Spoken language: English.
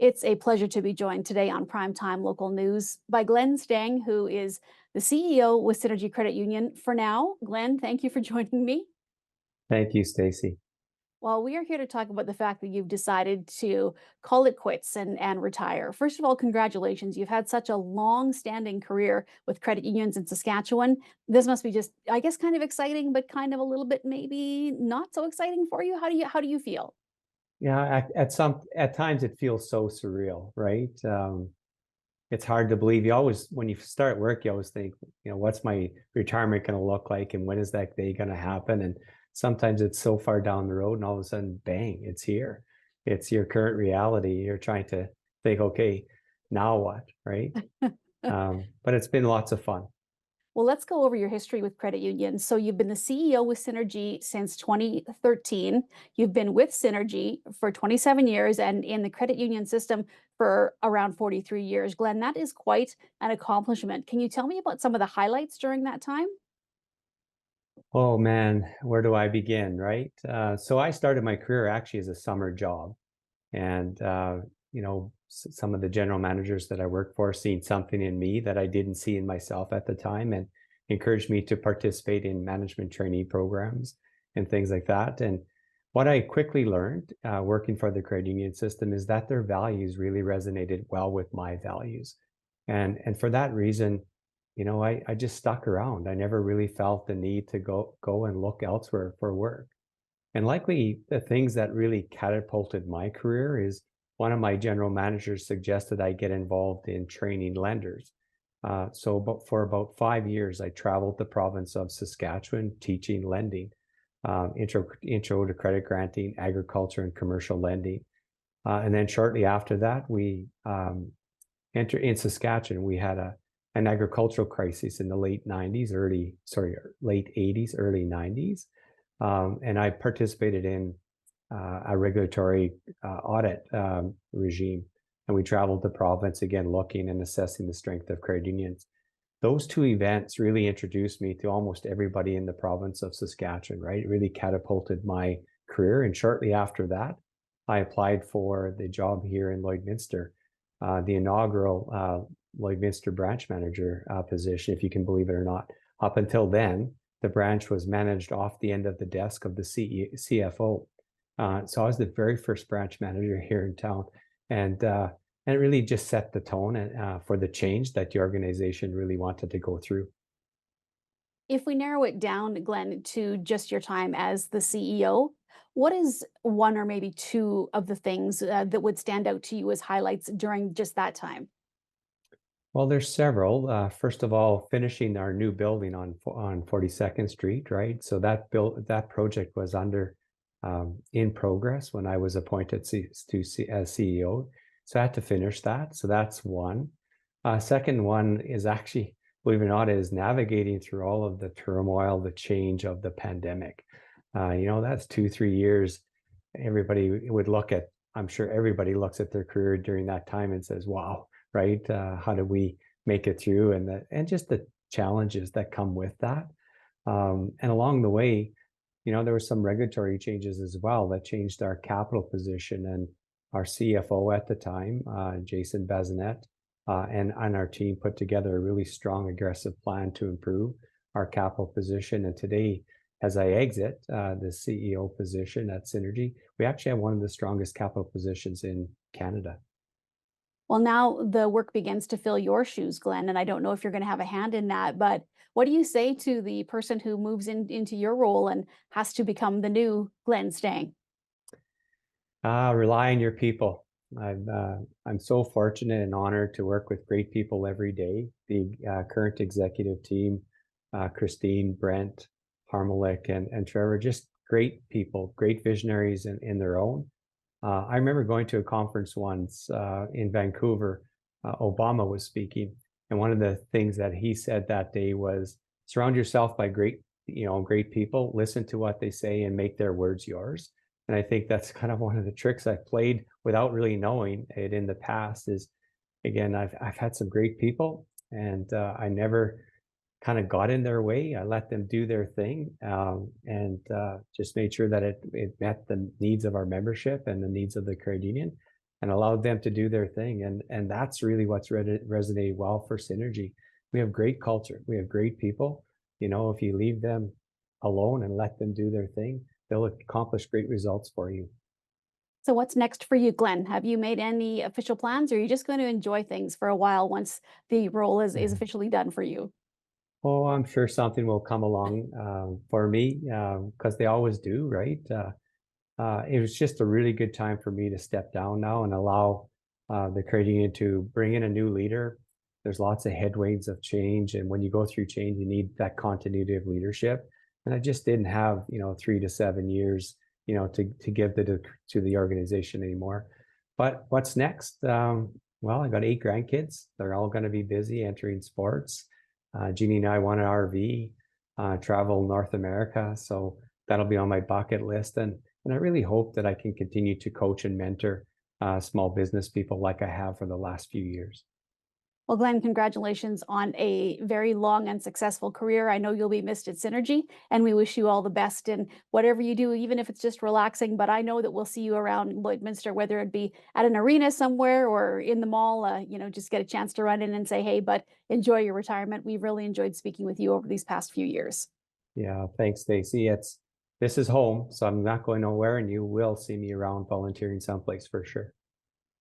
It's a pleasure to be joined today on Primetime Local News by Glenn Stang, who is the CEO with Synergy Credit Union for now. Glenn, thank you for joining me. Thank you, Stacy. Well, we are here to talk about the fact that you've decided to call it quits and retire. First of all, congratulations. You've had such a long-standing career with credit unions in Saskatchewan. This must be just, I guess, kind of exciting, but kind of a little bit maybe not so exciting for you. How do you feel? Yeah, at times it feels so surreal, right? It's hard to believe. You always, when you start work, you always think, what's my retirement going to look like, and when is that day going to happen? And sometimes it's so far down the road, and all of a sudden, bang, it's here. It's your current reality. You're trying to think, okay, now what, right? But it's been lots of fun. Well, let's go over your history with credit unions. So you've been the CEO with Synergy since 2013. You've been with Synergy for 27 years and in the credit union system for around 43 years. Glenn, that is quite an accomplishment. Can you tell me about some of the highlights during that time? Oh man, where do I begin, right? So I started my career actually as a summer job. And some of the general managers that I worked for seen something in me that I didn't see in myself at the time, and encouraged me to participate in management trainee programs and things like that. And what I quickly learned working for the credit union system is that their values really resonated well with my values. And for that reason, I just stuck around. I never really felt the need to go and look elsewhere for work. And likely the things that really catapulted my career is one of my general managers suggested I get involved in training lenders. For about 5 years, I traveled the province of Saskatchewan teaching lending, intro to credit granting, agriculture, and commercial lending. And then shortly after that, we entered in Saskatchewan. We had an agricultural crisis in the late 80s, early 90s. And I participated in a regulatory audit regime. And we traveled the province again, looking and assessing the strength of credit unions. Those two events really introduced me to almost everybody in the province of Saskatchewan, right? It really catapulted my career. And shortly after that, I applied for the job here in Lloydminster, the inaugural Lloydminster branch manager position, if you can believe it or not. Up until then, the branch was managed off the end of the desk of the CFO. So I was the very first branch manager here in town, and it really just set the tone for the change that the organization really wanted to go through. If we narrow it down, Glenn, to just your time as the CEO, what is one or maybe two of the things that would stand out to you as highlights during just that time? Well, there's several. First of all, finishing our new building on 42nd Street, right? So that project was in progress when I was appointed as CEO. So I had to finish that. So that's one. Second one is actually, believe it or not, is navigating through all of the turmoil, the change of the pandemic. That's 2, 3 years. Everybody would look at, I'm sure everybody looks at their career during that time and says, wow, right? How do we make it through? And just the challenges that come with that. And along the way, there were some regulatory changes as well that changed our capital position. And our CFO at the time, Jason Bazinet, and our team put together a really strong, aggressive plan to improve our capital position. And today, as I exit the CEO position at Synergy, we actually have one of the strongest capital positions in Canada. Well, now the work begins to fill your shoes, Glenn, and I don't know if you're going to have a hand in that, but what do you say to the person who moves into your role and has to become the new Glenn Stang? Rely on your people. I'm so fortunate and honored to work with great people every day. The current executive team, Christine, Brent, Harmalik, and Trevor, just great people, great visionaries in their own. I remember going to a conference once in Vancouver. Obama was speaking, and one of the things that he said that day was, "Surround yourself by great people. Listen to what they say and make their words yours." And I think that's kind of one of the tricks I've played without really knowing it in the past. Is again, I've had some great people, and I never kind of got in their way. I let them do their thing, and just made sure that it met the needs of our membership and the needs of the credit union. and allowed them to do their thing. And that's really what's resonated well for Synergy. We have great culture. We have great people. You know, if you leave them alone and let them do their thing, they'll accomplish great results for you. So what's next for you, Glenn? Have you made any official plans, or are you just going to enjoy things for a while once the role is Mhm. officially done for you? Oh, I'm sure something will come along for me because they always do, right? It was just a really good time for me to step down now and allow the credit union to bring in a new leader. There's lots of headwinds of change, and when you go through change, you need that continuity of leadership. And I just didn't have, 3 to 7 years, to give to the organization anymore. But what's next? Well, I got 8 grandkids. They're all going to be busy entering sports. Jeannie and I want an RV, travel North America, so that'll be on my bucket list. And I really hope that I can continue to coach and mentor small business people like I have for the last few years. Well, Glenn, congratulations on a very long and successful career. I know you'll be missed at Synergy, and we wish you all the best in whatever you do, even if it's just relaxing. But I know that we'll see you around Lloydminster, whether it be at an arena somewhere or in the mall. Just get a chance to run in and say, hey, but enjoy your retirement. We've really enjoyed speaking with you over these past few years. Yeah, thanks, Stacy. This is home, so I'm not going nowhere, and you will see me around volunteering someplace for sure.